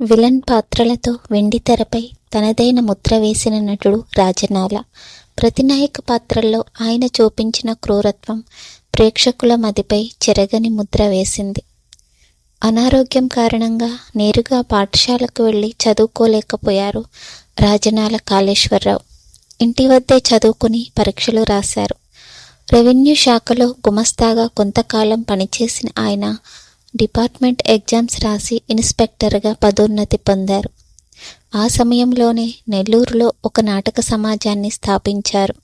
Villain పాత్రలతో వెండితెరపై తనదైన ముద్ర వేసిన నటుడు రాజనాల. ప్రతినాయక పాత్రల్లో ఆయన చూపించిన క్రూరత్వం ప్రేక్షకుల మదిపై చెరగని ముద్ర వేసింది. అనారోగ్యం కారణంగా నేరుగా పాఠశాలకు వెళ్ళి చదువుకోలేకపోయారు రాజనాల కాళేశ్వరరావు. ఇంటి వద్దే చదువుకుని పరీక్షలు రాశారు. రెవెన్యూ శాఖలో గుమస్తాగా కొంతకాలం పనిచేసిన ఆయన డిపార్ట్మెంట్ ఎగ్జామ్స్ రాసి ఇన్స్పెక్టర్గా పదోన్నతి పొందారు. ఆ సమయంలోనే నెల్లూరులో ఒక నాటక సమాజాన్ని స్థాపించారు.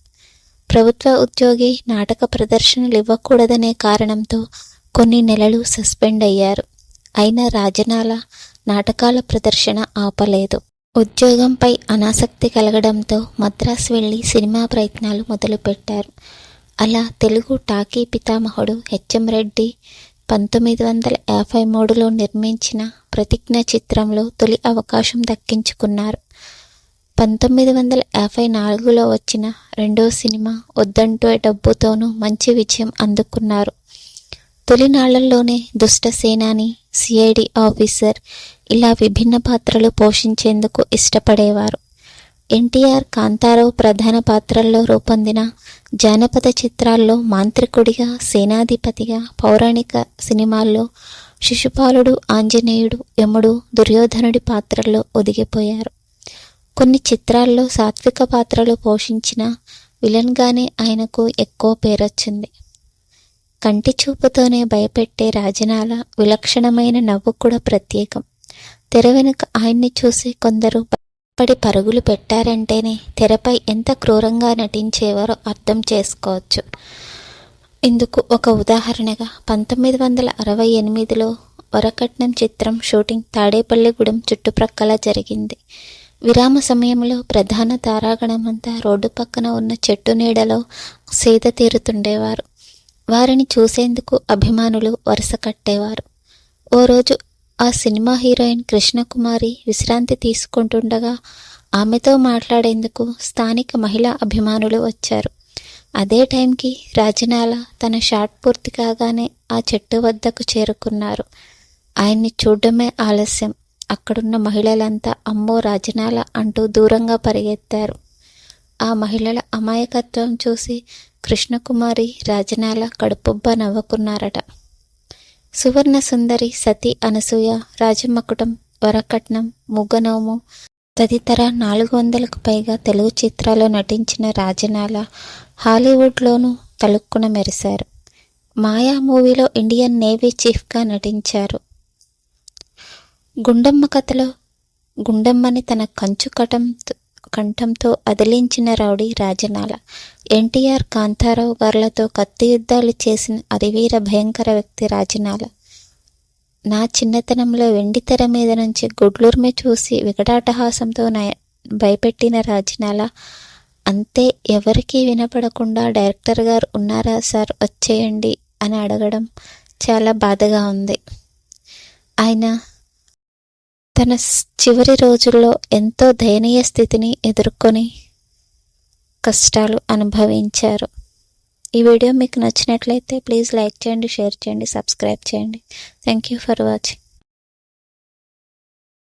ప్రభుత్వ ఉద్యోగి నాటక ప్రదర్శనలు ఇవ్వకూడదనే కారణంతో కొన్ని నెలలు సస్పెండ్ అయ్యారు. అయినా రాజనాల నాటకాల ప్రదర్శన ఆపలేదు. ఉద్యోగంపై అనాసక్తి కలగడంతో మద్రాసు వెళ్ళి సినిమా ప్రయత్నాలు మొదలుపెట్టారు. అలా తెలుగు టాకీ పితామహుడు హెచ్ఎం రెడ్డి 1953లో నిర్మించిన ప్రతిజ్ఞ చిత్రంలో తొలి అవకాశం దక్కించుకున్నారు. 1954లో వచ్చిన రెండో సినిమా వద్దంటే డబ్బుతోనూ మంచి విజయం అందుకున్నారు. తొలినాళ్లలోనే దుష్ట సేనాని, సిఐడి ఆఫీసర్ ఇలా విభిన్న పాత్రలు పోషించేందుకు ఇష్టపడేవారు. ఎన్టీఆర్, కాంతారావు ప్రధాన పాత్రల్లో రూపొందిన జానపద చిత్రాల్లో మాంత్రికుడిగా, సేనాధిపతిగా, పౌరాణిక సినిమాల్లో శిశుపాలుడు, ఆంజనేయుడు, యముడు, దుర్యోధనుడి పాత్రల్లో ఒదిగిపోయారు. కొన్ని చిత్రాల్లో సాత్విక పాత్రలు పోషించిన విలన్గానే ఆయనకు ఎక్కువ పేరొచ్చింది. కంటి చూపుతోనే భయపెట్టే రాజనాల విలక్షణమైన నవ్వు కూడా ప్రత్యేకం. తెర వెనుక ఆయన్ని చూసి కొందరు పడి పరుగులు పెట్టారంటేనే తెరపై ఎంత క్రూరంగా నటించేవారో అర్థం చేసుకోవచ్చు. ఇందుకు ఒక ఉదాహరణగా 1968లో వరకట్నం చిత్రం షూటింగ్ తాడేపల్లిగూడెం చుట్టుప్రక్కల జరిగింది. విరామ సమయంలో ప్రధాన తారాగణమంతా రోడ్డు పక్కన ఉన్న చెట్టు నీడలో సేద తీరుతుండేవారు. వారిని చూసేందుకు అభిమానులు వరుస కట్టేవారు. ఓ రోజు ఆ సినిమా హీరోయిన్ కృష్ణకుమారి విశ్రాంతి తీసుకుంటుండగా ఆమెతో మాట్లాడేందుకు స్థానిక మహిళా అభిమానులు వచ్చారు. అదే టైంకి రాజనాల తన షాట్ పూర్తి కాగానే ఆ చెట్టు వద్దకు చేరుకున్నారు. ఆయన్ని చూడడమే ఆలస్యం. అక్కడున్న మహిళలంతా అమ్మో రాజనాల అంటూ దూరంగా పరిగెత్తారు. ఆ మహిళల అమాయకత్వం చూసి కృష్ణకుమారి, రాజనాల కడుపుబ్బ నవ్వుకున్నారట. సువర్ణ సుందరి, సతీ అనసూయ, రాజమకుటం, వరకట్నం, మూగనోము తదితర 400కు పైగా తెలుగు చిత్రాల్లో నటించిన రాజనాల హాలీవుడ్లోనూ తళుక్కున మెరిశారు. మాయా మూవీలో ఇండియన్ నేవీ చీఫ్గా నటించారు. గుండమ్మ కథలో గుండమ్మని తన కంచు కంఠంతో అదిలించిన రౌడీ రాజనాల. ఎన్టీఆర్, కాంతారావు గారులతో కత్తి యుద్ధాలు చేసిన అరివీర భయంకర వ్యక్తి రాజనాల. నా చిన్నతనంలో వెండితెర మీద నుంచి గుడ్లూర్మే చూసి వికటాటహాసంతో భయపెట్టిన రాజనాల అంతే ఎవరికీ వినపడకుండా డైరెక్టర్ గారు ఉన్నారా సార్ వచ్చేయండి అని అడగడం చాలా బాధగా ఉంది. ఆయన తన చివరి రోజుల్లో ఎంతో దయనీయ స్థితిని ఎదుర్కొని కష్టాలు అనుభవించారు. ఈ వీడియో మీకు నచ్చినట్లయితే ప్లీజ్ లైక్ చేయండి, షేర్ చేయండి, సబ్స్క్రైబ్ చేయండి. Thank you for watching.